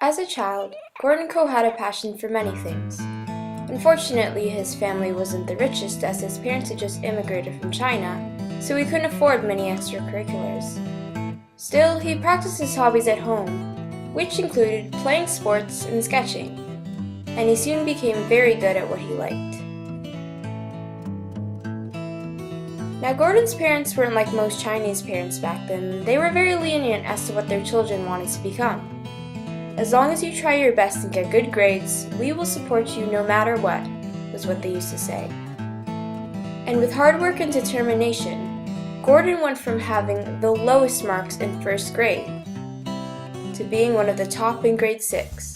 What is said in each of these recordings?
As a child, Gordon Coe had a passion for many things. Unfortunately, his family wasn't the richest as his parents had just immigrated from China, so he couldn't afford many extracurriculars. Still, he practiced his hobbies at home, which included playing sports and sketching, and he soon became very good at what he liked. Now, Gordon's parents weren't like most Chinese parents back then. They were very lenient as to what their children wanted to become. "As long as you try your best and get good grades, we will support you no matter what," was what they used to say. And with hard work and determination, Gordon went from having the lowest marks in first grade to being one of the top in grade 6.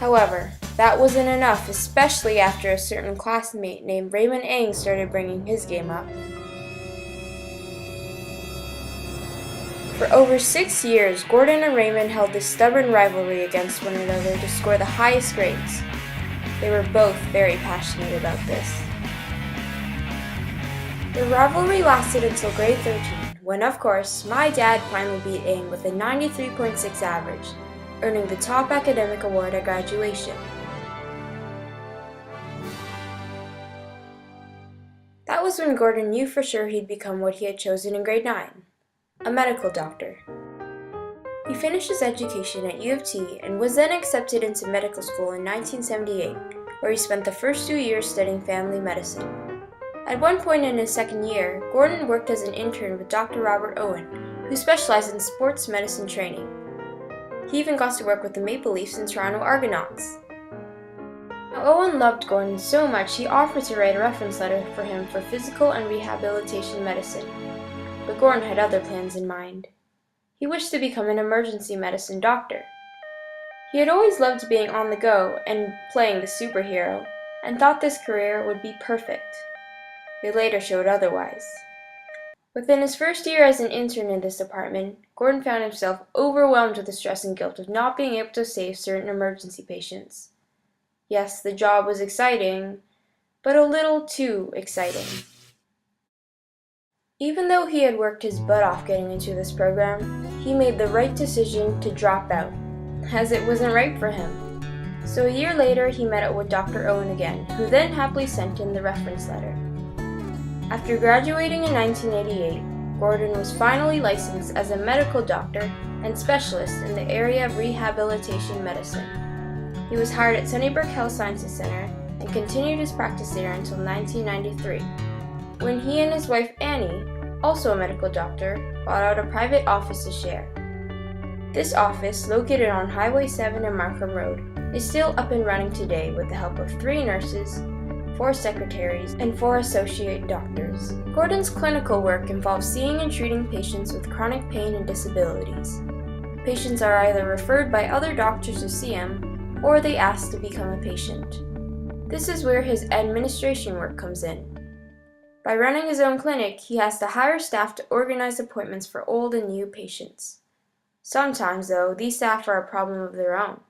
However, that wasn't enough, especially after a certain classmate named Raymond Ang started bringing his game up. For over 6 years, Gordon and Raymond held this stubborn rivalry against one another to score the highest grades. They were both very passionate about this. The rivalry lasted until grade 13, when of course, my dad finally beat Ang with a 93.6 average, earning the top academic award at graduation. That was when Gordon knew for sure he'd become what he had chosen in grade 9. A medical doctor. He finished his education at U of T and was then accepted into medical school in 1978, where he spent the first 2 years studying family medicine. At one point in his second year, Gordon worked as an intern with Dr. Robert Owen, who specialized in sports medicine training. He even got to work with the Maple Leafs and Toronto Argonauts. Now, Owen loved Gordon so much he offered to write a reference letter for him for physical and rehabilitation medicine. But Gordon had other plans in mind. He wished to become an emergency medicine doctor. He had always loved being on the go and playing the superhero, and thought this career would be perfect. It later showed otherwise. Within his first year as an intern in this department, Gordon found himself overwhelmed with the stress and guilt of not being able to save certain emergency patients. Yes, the job was exciting, but a little too exciting. Even though he had worked his butt off getting into this program, he made the right decision to drop out, as it wasn't right for him. So a year later, he met up with Dr. Owen again, who then happily sent in the reference letter. After graduating in 1988, Gordon was finally licensed as a medical doctor and specialist in the area of rehabilitation medicine. He was hired at Sunnybrook Health Sciences Center and continued his practice there until 1993. When he and his wife Annie, also a medical doctor, bought out a private office to share. This office, located on Highway 7 and Markham Road, is still up and running today with the help of 3 nurses, 4 secretaries, and 4 associate doctors. Gordon's clinical work involves seeing and treating patients with chronic pain and disabilities. Patients are either referred by other doctors to see him, or they ask to become a patient. This is where his administration work comes in. By running his own clinic, he has to hire staff to organize appointments for old and new patients. Sometimes, though, these staff are a problem of their own.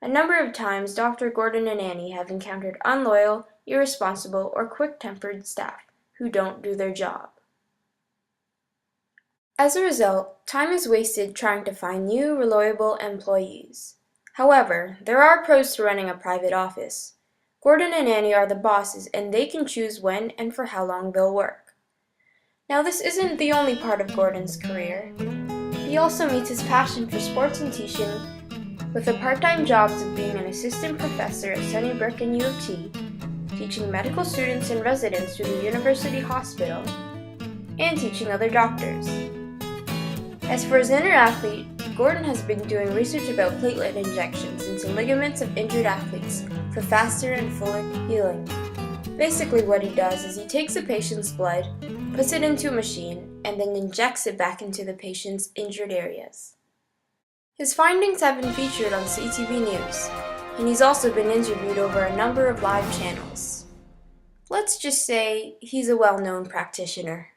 A number of times, Dr. Gordon and Annie have encountered unloyal, irresponsible, or quick-tempered staff who don't do their job. As a result, time is wasted trying to find new, reliable employees. However, there are pros to running a private office. Gordon and Annie are the bosses, and they can choose when and for how long they'll work. Now, this isn't the only part of Gordon's career. He also meets his passion for sports and teaching with the part-time jobs of being an assistant professor at Sunnybrook and U of T, teaching medical students and residents through the University Hospital, and teaching other doctors. As for his inner athlete, Gordon has been doing research about platelet injections into ligaments of injured athletes for faster and fuller healing. Basically what he does is he takes a patient's blood, puts it into a machine, and then injects it back into the patient's injured areas. His findings have been featured on CTV News, and he's also been interviewed over a number of live channels. Let's just say he's a well-known practitioner.